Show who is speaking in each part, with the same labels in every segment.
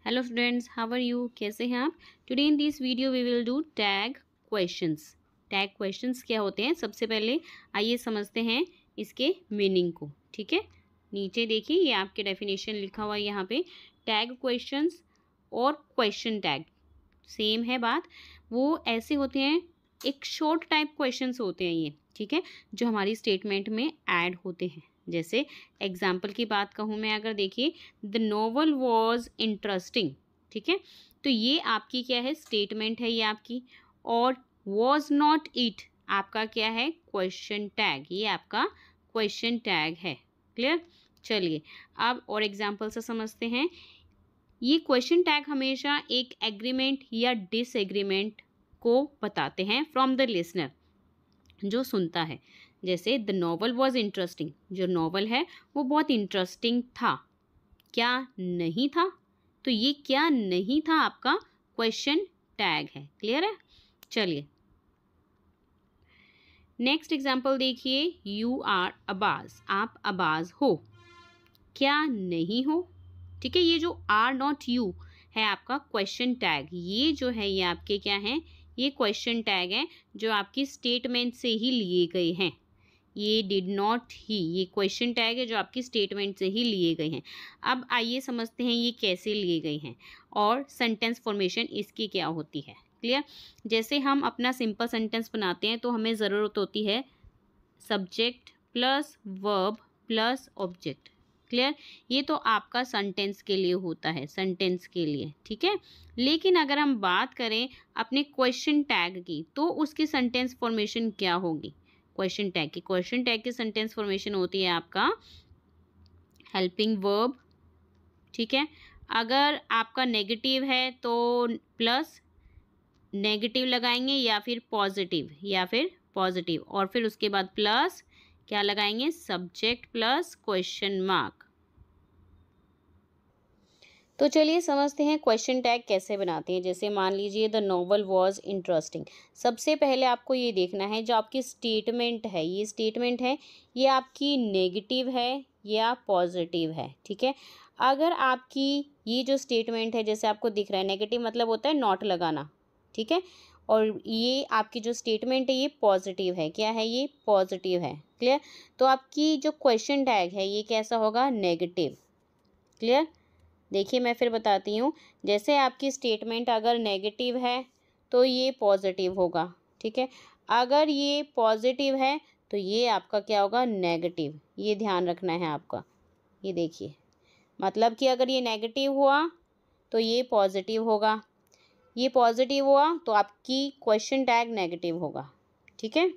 Speaker 1: Hello students, how are you? कैसे हैं आप? Today in this video we will do tag questions. Tag questions क्या होते हैं, सबसे पहले आइए समझते हैं इसके मीनिंग को। ठीक है, नीचे देखिए ये आपके डेफिनेशन लिखा हुआ है यहाँ पे। टैग क्वेश्चंस और क्वेश्चन टैग सेम है बात। वो ऐसे होते हैं, एक शॉर्ट टाइप क्वेश्चंस होते हैं ये, ठीक है, जो हमारी स्टेटमेंट में ऐड होते हैं। जैसे एग्जाम्पल की बात कहूँ मैं, अगर देखिए द नोवेल वॉज इंटरेस्टिंग, ठीक है, तो ये आपकी क्या है, स्टेटमेंट है ये आपकी। और वॉज नॉट इट आपका क्या है, क्वेश्चन टैग, ये आपका क्वेश्चन टैग है। क्लियर? चलिए अब और एग्जाम्पल से समझते हैं। ये क्वेश्चन टैग हमेशा एक एग्रीमेंट या डिसएग्रीमेंट को बताते हैं फ्रॉम द लिसनर, जो सुनता है। जैसे द नॉवल वॉज इंटरेस्टिंग, जो नॉवल है वो बहुत इंटरेस्टिंग था। क्या नहीं था, तो ये क्या नहीं था आपका क्वेश्चन टैग है। क्लियर है? चलिए नेक्स्ट एग्जाम्पल देखिए। यू आर अबाज, आप अबाज हो, क्या नहीं हो। ठीक है, ये जो आर नॉट यू है आपका क्वेश्चन टैग, ये जो है ये आपके क्या है, ये क्वेश्चन टैग है जो आपकी स्टेटमेंट से ही लिए गए हैं। ये डिड नॉट ही, ये क्वेश्चन टैग है जो आपकी स्टेटमेंट से ही लिए गए हैं। अब आइए समझते हैं ये कैसे लिए गए हैं और सेंटेंस फॉर्मेशन इसकी क्या होती है। क्लियर? जैसे हम अपना सिंपल सेंटेंस बनाते हैं तो हमें ज़रूरत होती है subject plus verb plus object. Clear? ये तो आपका सेंटेंस के लिए होता है, सेंटेंस के लिए, ठीक है। लेकिन अगर हम बात करें अपने क्वेश्चन टैग की, तो उसकी सेंटेंस फॉर्मेशन क्या होगी? क्वेश्चन टैग की सेंटेंस फॉर्मेशन होती है आपका हेल्पिंग वर्ब, ठीक है। अगर आपका नेगेटिव है तो प्लस नेगेटिव लगाएंगे या फिर पॉजिटिव और फिर उसके बाद प्लस क्या लगाएंगे, सब्जेक्ट प्लस क्वेश्चन मार्क। तो चलिए समझते हैं क्वेश्चन टैग कैसे बनाते हैं। जैसे मान लीजिए द नोवेल वॉज इंटरेस्टिंग। सबसे पहले आपको ये देखना है जो आपकी स्टेटमेंट है, ये स्टेटमेंट है, ये आपकी नेगेटिव है या पॉजिटिव है। ठीक है, अगर आपकी ये जो स्टेटमेंट है, जैसे आपको दिख रहा है नेगेटिव मतलब होता है नॉट लगाना, ठीक है, और ये आपकी जो स्टेटमेंट है ये पॉजिटिव है। क्या है, ये पॉजिटिव है। क्लियर? तो आपकी जो क्वेश्चन टैग है ये कैसा होगा, नेगेटिव। क्लियर? देखिए मैं फिर बताती हूँ। जैसे आपकी स्टेटमेंट अगर नेगेटिव है तो ये पॉजिटिव होगा, ठीक है। अगर ये पॉजिटिव है तो ये आपका क्या होगा, नेगेटिव। ये ध्यान रखना है आपका। ये देखिए, मतलब कि अगर ये नेगेटिव हुआ तो ये पॉजिटिव होगा, ये पॉजिटिव हुआ तो आपकी क्वेश्चन टैग नेगेटिव होगा। ठीक है,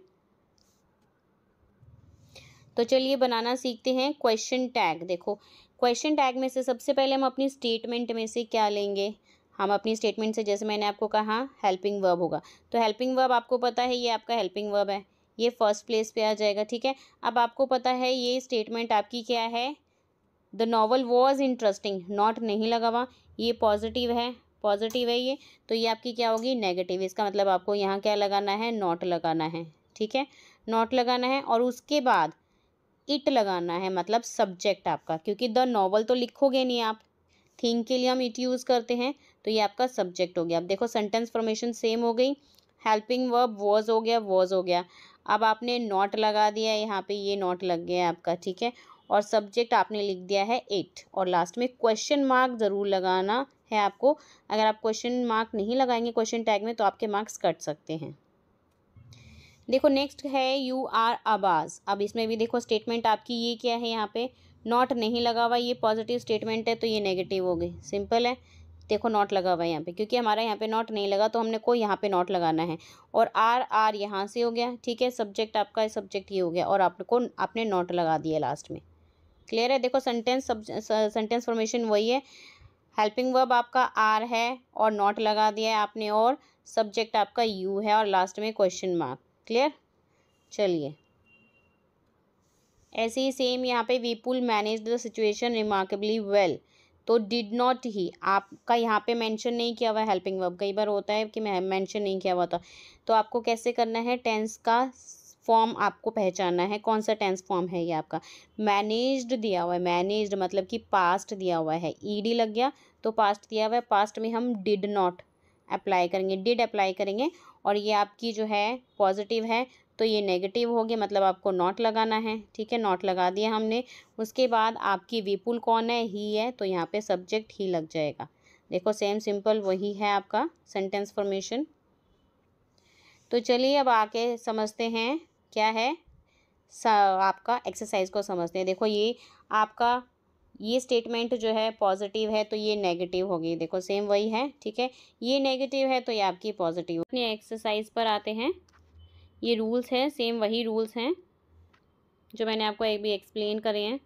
Speaker 1: तो चलिए बनाना सीखते हैं क्वेश्चन टैग। देखो क्वेश्चन टैग में से सबसे पहले हम अपनी स्टेटमेंट में से क्या लेंगे, हम अपनी स्टेटमेंट से, जैसे मैंने आपको कहा हेल्पिंग वर्ब होगा, तो हेल्पिंग वर्ब आपको पता है ये आपका हेल्पिंग वर्ब है, ये फर्स्ट प्लेस पे आ जाएगा। ठीक है, अब आपको पता है ये स्टेटमेंट आपकी क्या है, the novel was interesting, not नहीं लगा हुआ, ये पॉजिटिव है ये, तो ये आपकी क्या होगी, नेगेटिव। इसका मतलब आपको यहाँ क्या लगाना है, नॉट लगाना है। ठीक है, नॉट लगाना है और उसके बाद इट लगाना है, मतलब सब्जेक्ट आपका, क्योंकि द नॉवल तो लिखोगे नहीं आप, थिंग के लिए हम इट यूज़ करते हैं, तो ये आपका सब्जेक्ट हो गया। अब देखो सेंटेंस फॉर्मेशन सेम हो गई, हेल्पिंग वर्ब वॉज हो गया। अब आपने नॉट लगा दिया, यहाँ पे ये नॉट लग गया आपका, ठीक है, और सब्जेक्ट आपने लिख दिया है इट, और लास्ट में क्वेश्चन मार्क ज़रूर लगाना है आपको। अगर आप क्वेश्चन मार्क नहीं लगाएंगे क्वेश्चन टैग में तो आपके मार्क्स कट सकते हैं। देखो नेक्स्ट है यू आर अबाज। अब इसमें भी देखो स्टेटमेंट आपकी ये क्या है, यहाँ पे नॉट नहीं लगा हुआ, ये पॉजिटिव स्टेटमेंट है तो ये नेगेटिव हो गई, सिंपल है। देखो नॉट लगा हुआ है यहाँ पे, क्योंकि हमारा यहाँ पे नॉट नहीं लगा तो हमने को यहाँ पे नॉट लगाना है, और आर यहाँ से हो गया, ठीक है, सब्जेक्ट आपका सब्जेक्ट ये हो गया और आपने नॉट लगा दिया लास्ट में। क्लियर है? देखो सेंटेंस फॉर्मेशन वही है, हेल्पिंग वर्ब आपका आर है और नॉट लगा दिया है आपने, और सब्जेक्ट आपका यू है और लास्ट में क्वेश्चन मार्क। क्लियर? चलिए ऐसे ही सेम यहाँ पे Vipul manage the situation remarkably well, तो डिड नॉट ही आपका यहाँ पे मेंशन नहीं किया हुआ हेल्पिंग वर्ब। कई बार होता है कि मैं मेंशन नहीं किया हुआ था, तो आपको कैसे करना है, टेंस का फॉर्म आपको पहचानना है, कौन सा टेंस फॉर्म है ये आपका। मैनेज्ड दिया हुआ है, मैनेज्ड मतलब कि पास्ट दिया हुआ है, ईडी लग गया तो पास्ट दिया हुआ है। पास्ट में हम डिड नॉट अप्लाई करेंगे, डिड अप्लाई करेंगे, और ये आपकी जो है पॉजिटिव है तो ये नेगेटिव हो गया, मतलब आपको नॉट लगाना है। ठीक है, नॉट लगा दिया हमने। उसके बाद आपकी विपुल कौन है, ही है, तो यहाँ पे सब्जेक्ट ही लग जाएगा। देखो सेम सिंपल वही है आपका सेंटेंस फॉर्मेशन। तो चलिए अब आके समझते हैं क्या है, आपका एक्सरसाइज को समझते हैं। देखो ये आपका ये स्टेटमेंट जो है पॉजिटिव है तो ये नेगेटिव होगी, देखो सेम वही है। ठीक है, ये नेगेटिव है तो ये आपकी पॉजिटिव। अपनी एक्सरसाइज पर आते हैं। ये रूल्स हैं, सेम वही रूल्स हैं जो मैंने आपको एक भी एक्सप्लेन करे हैं।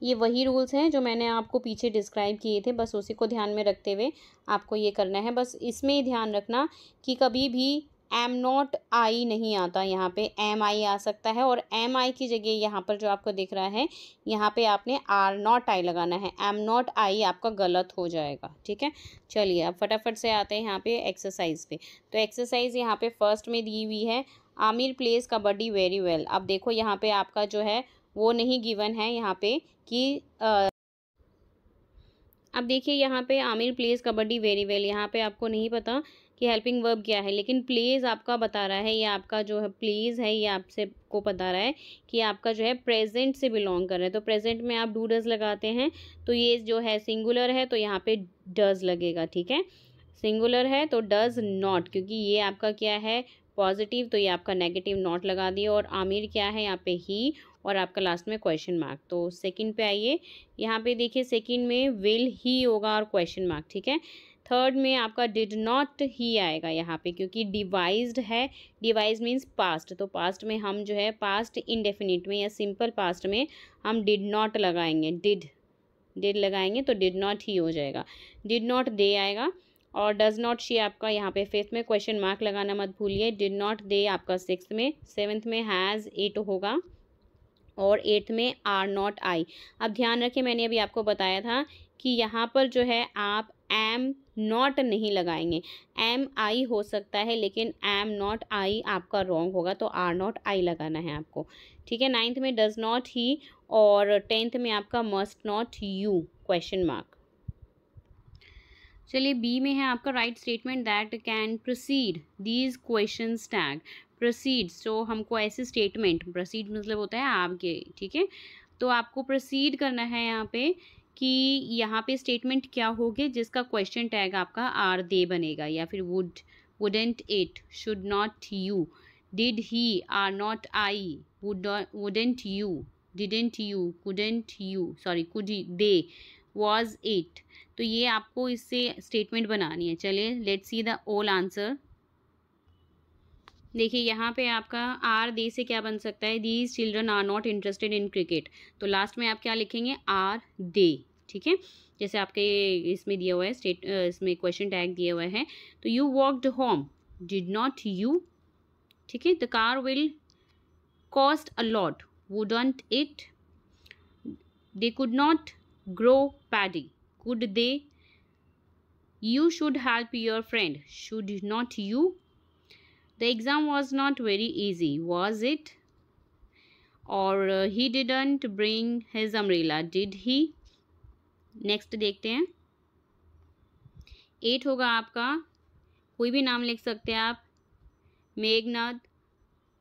Speaker 1: ये वही रूल्स हैं जो मैंने आपको पीछे डिस्क्राइब किए थे, बस उसी को ध्यान में रखते हुए आपको ये करना है। बस इसमें ही ध्यान रखना कि कभी भी एम नॉट आई नहीं आता, यहाँ पे एम आई आ सकता है, और एम आई की जगह यहाँ पर जो आपको दिख रहा है यहाँ पे आपने आर नॉट आई लगाना है, एम नॉट आई आपका गलत हो जाएगा। ठीक है, चलिए अब फटाफट से आते हैं यहाँ पे एक्सरसाइज पे। तो एक्सरसाइज यहाँ पे फर्स्ट में दी हुई है, Aamir plays kabaddi very well. अब देखो यहाँ पे आपका जो है वो नहीं गिवन है यहाँ पे कि अब देखिए यहाँ पे Aamir plays kabaddi very well, यहाँ पे आपको नहीं पता कि हेल्पिंग वर्ब क्या है, लेकिन प्लेज आपका बता रहा है, ये आपका जो है प्लेज है ये आपसे को बता रहा है कि आपका जो है प्रेजेंट से बिलोंग कर रहा है। तो प्रेजेंट में आप डू डज लगाते हैं, तो ये जो है सिंगुलर है तो यहाँ पे डज लगेगा। ठीक है, सिंगुलर है तो डज नॉट, क्योंकि ये आपका क्या है पॉजिटिव, तो ये आपका नेगेटिव नॉट लगा दिया। और आमिर क्या है यहाँ पे ही, और आपका लास्ट में क्वेश्चन मार्क। तो सेकंड पे आइए, यहाँ पे देखिए सेकंड में विल ही होगा और क्वेश्चन मार्क। ठीक है, थर्ड में आपका डिड नॉट ही आएगा यहाँ पे, क्योंकि डिवाइज्ड है, डिवाइज मीन्स पास्ट, तो पास्ट में हम जो है पास्ट इंडेफिनिट में या सिंपल पास्ट में हम डिड नॉट लगाएंगे, डिड लगाएंगे तो डिड नॉट ही हो जाएगा, डिड नॉट दे आएगा। और डज नॉट शी आपका यहाँ पे फिफ्थ में क्वेश्चन मार्क लगाना मत भूलिए, डिड नॉट दे आपका सिक्स्थ में, सेवन्थ में हैज़ इट होगा, और एट्थ में आर नॉट आई। अब ध्यान रखें मैंने अभी आपको बताया था कि यहाँ पर जो है आप एम नॉट नहीं लगाएंगे, एम आई हो सकता है लेकिन एम नॉट आई आपका रॉन्ग होगा, तो आर नॉट आई लगाना है आपको। ठीक है, नाइन्थ में डज नॉट ही, और टेंथ में आपका must not you question mark. चलिए बी में है आपका right statement that can proceed these questions tag. Proceed, तो हमको ऐसे स्टेटमेंट, प्रोसीड मतलब होता है आपके, ठीक है, तो आपको प्रोसीड करना है यहाँ पे कि यहाँ पे स्टेटमेंट क्या होगी जिसका क्वेश्चन टैग आपका आर दे बनेगा, या फिर would, wouldn't it, should not you, did he, are not I, wouldn't you, didn't you, couldn't you, sorry could they, was it. तो ये आपको इससे स्टेटमेंट बनानी है। चलिए let's see the all answer. देखिए यहाँ पे आपका आर दे से क्या बन सकता है, these children are not interested in cricket, तो लास्ट में आप क्या लिखेंगे, आर दे। ठीक है, जैसे आपके इसमें दिया हुआ है इसमें क्वेश्चन टैग दिया हुआ है, तो you walked home, did not you. ठीक है, the car will cost a lot, wouldn't it, they could not grow paddy, could they, you should help your friend, should not you, the exam was not very easy, was it, or he didn't bring his umbrella, did he। Next देखते हैं, 8 होगा आपका, कोई भी नाम लिख सकते हैं आप, Meghnath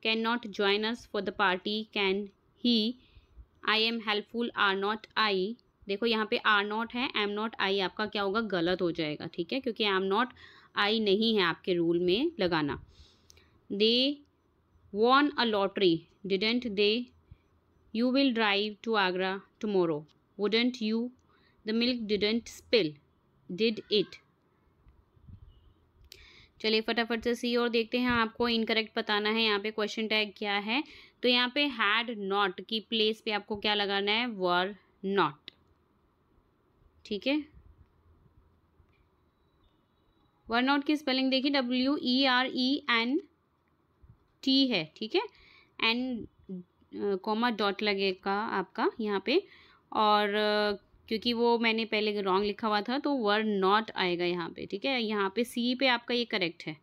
Speaker 1: can not join us for the party, can he, I am helpful, are not I. देखो यहाँ पे आर नॉट है, एम नॉट आई आपका क्या होगा, गलत हो जाएगा। ठीक है, क्योंकि एम नॉट आई नहीं है आपके रूल में लगाना। They won a lottery, didn't they, you will drive to Agra tomorrow, wouldn't you, the milk didn't spill, did it. चलिए फटाफट से सी और देखते हैं, आपको इनकरेक्ट बताना है यहाँ पे क्वेश्चन टैग क्या है। तो यहाँ पे हैड नॉट की प्लेस पे आपको क्या लगाना है, वर नॉट। ठीक है, वर नॉट की स्पेलिंग देखिए, WERENT है। ठीक है, एन कॉमा डॉट लगेगा आपका यहाँ पे, और क्योंकि वो मैंने पहले रॉन्ग लिखा हुआ था तो वर नॉट आएगा यहाँ पे। ठीक है, यहाँ पे सी पे आपका ये करेक्ट है।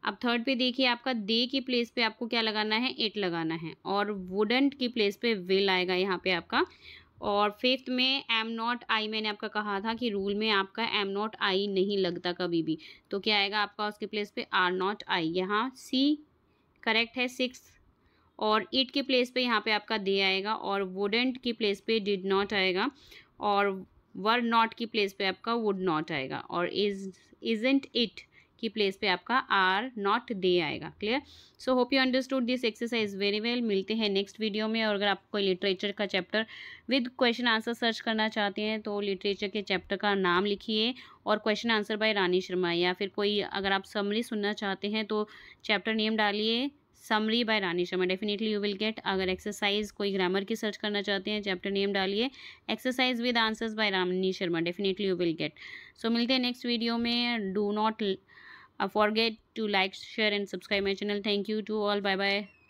Speaker 1: अब थर्ड पे देखिए आपका दे की प्लेस पे आपको क्या लगाना है, इट लगाना है, और वुडंट की प्लेस पे विल आएगा यहाँ पे आपका। और फिफ्थ में एम नॉट आई, मैंने आपका कहा था कि रूल में आपका एम नॉट आई नहीं लगता कभी भी, तो क्या आएगा आपका उसके प्लेस पे आर नॉट आई, यहाँ सी करेक्ट है सिक्स। और इट की प्लेस पे यहाँ पे आपका दे आएगा, और वुडेंट की प्लेस पे डिड नॉट आएगा, और वर नॉट की प्लेस पे आपका वुड नॉट आएगा, और इजंट इट की प्लेस पे आपका आर नॉट दे आएगा। Clear? So hope you understood this exercise very well. मिलते हैं नेक्स्ट वीडियो में। और अगर आप कोई लिटरेचर का chapter with question answer search करना चाहते हैं तो लिटरेचर के चैप्टर का नाम लिखिए और question answer by Rani Sharma, या फिर कोई अगर आप समरी सुनना चाहते हैं तो चैप्टर नेम डालिए summary by Rani Sharma, definitely you will get. अगर एक्सरसाइज कोई ग्रामर की सर्च करना चाहते हैं चैप्टर नेम डालिए exercise with answers by Rani Sharma, definitely you will get. So मिलते हैं नेक्स्ट वीडियो में। Do not forget to like, share and subscribe my channel. Thank you to all. Bye bye.